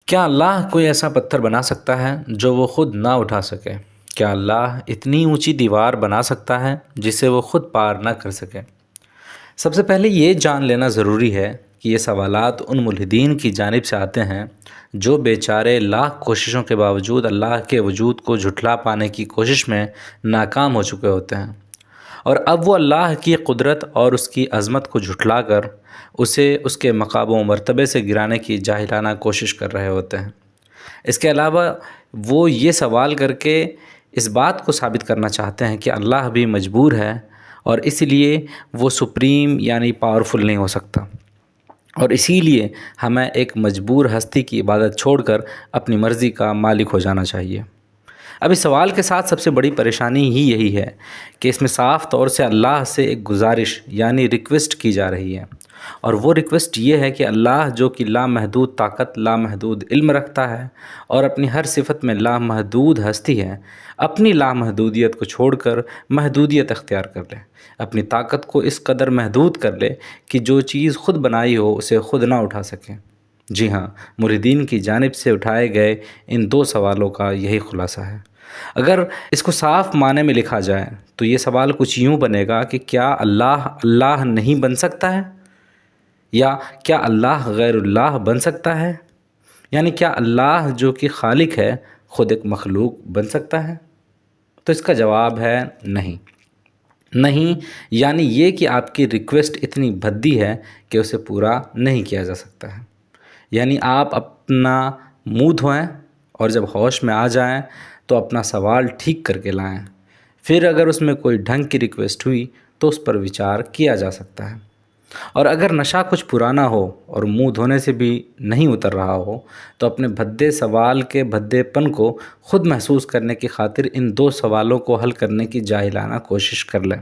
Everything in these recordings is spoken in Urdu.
کیا اللہ کوئی ایسا پتھر بنا سکتا ہے جو وہ خود نہ اٹھا سکے؟ کیا اللہ اتنی اونچی دیوار بنا سکتا ہے جسے وہ خود پار نہ کر سکے؟ سب سے پہلے یہ جان لینا ضروری ہے کہ یہ سوالات ان ملحدین کی جانب سے آتے ہیں جو بیچارے لاکھ کوششوں کے باوجود اللہ کے وجود کو جھٹلا پانے کی کوشش میں ناکام ہو چکے ہوتے ہیں، اور اب وہ اللہ کی قدرت اور اس کی عظمت کو جھٹلا کر اسے اس کے مقام و مرتبے سے گرانے کی جاہلانہ کوشش کر رہے ہوتے ہیں۔ اس کے علاوہ وہ یہ سوال کر کے اس بات کو ثابت کرنا چاہتے ہیں کہ اللہ بھی مجبور ہے اور اس لیے وہ سپریم یعنی پاورفل نہیں ہو سکتا، اور اسی لیے ہمیں ایک مجبور ہستی کی عبادت چھوڑ کر اپنی مرضی کا مالک ہو جانا چاہیے۔ اب اس سوال کے ساتھ سب سے بڑی پریشانی ہی یہی ہے کہ اس میں صاف طور سے اللہ سے ایک گزارش یعنی ریکویسٹ کی جا رہی ہے، اور وہ ریکویسٹ یہ ہے کہ اللہ جو کہ لامحدود طاقت، لامحدود علم رکھتا ہے اور اپنی ہر صفت میں لامحدود ہستی ہے، اپنی لامحدودیت کو چھوڑ کر محدودیت اختیار کر لے، اپنی طاقت کو اس قدر محدود کر لے کہ جو چیز خود بنائی ہو اسے خود نہ اٹھا سکے۔ جی ہاں، مریدین کی جانب سے اٹھائے گئے ان دو سوالوں کا یہی خلاصہ ہے۔ اگر اس کو صاف معنی میں لکھا جائے تو یہ سوال کچھ یوں بنے گا کہ کیا اللہ نہیں بن سکتا ہے؟ یا کیا اللہ غیر اللہ بن سکتا ہے؟ یعنی کیا اللہ جو کہ خالق ہے خود ایک مخلوق بن سکتا ہے؟ تو اس کا جواب ہے نہیں۔ نہیں یعنی یہ کہ آپ کی ریکویسٹ اتنی بھدی ہے کہ اسے پورا نہیں کیا جا سکتا ہے۔ یعنی آپ اپنا منہ دھوئیں اور جب ہوش میں آ جائیں تو اپنا سوال ٹھیک کر کے لائیں، پھر اگر اس میں کوئی ڈھنگ کی ریکویسٹ ہوئی تو اس پر وچار کیا جا سکتا ہے، اور اگر نشہ کچھ پرانا ہو اور منہ دھونے سے بھی نہیں اتر رہا ہو تو اپنے بھدے سوال کے بھدے پن کو خود محسوس کرنے کی خاطر ان دو سوالوں کو حل کرنے کی جاہلانہ کوشش کر لیں۔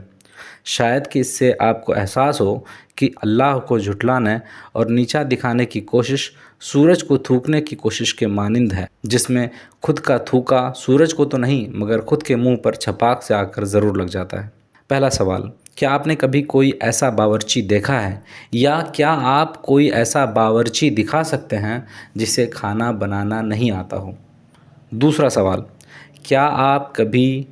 شاید کہ اس سے آپ کو احساس ہو کہ اللہ کو جھٹلانے اور نیچا دکھانے کی کوشش سورج کو تھوکنے کی کوشش کے مانند ہے، جس میں خود کا تھوکا سورج کو تو نہیں مگر خود کے منہ پر چھپاک سے آ کر ضرور لگ جاتا ہے۔ پہلا سوال، کیا آپ نے کبھی کوئی ایسا باورچی دیکھا ہے، یا کیا آپ کوئی ایسا باورچی دکھا سکتے ہیں جسے کھانا بنانا نہیں آتا ہو؟ دوسرا سوال، کیا آپ کبھی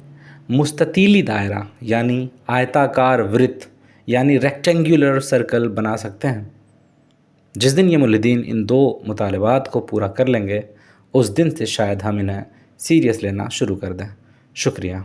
مستطیلی دائرہ یعنی آیتاکار ورت یعنی ریکٹینگولر سرکل بنا سکتے ہیں؟ جس دن یہ ملحدین ان دو مطالبات کو پورا کر لیں گے اس دن سے شاید ہم انہیں سیریس لینا شروع کر دیں۔ شکریہ۔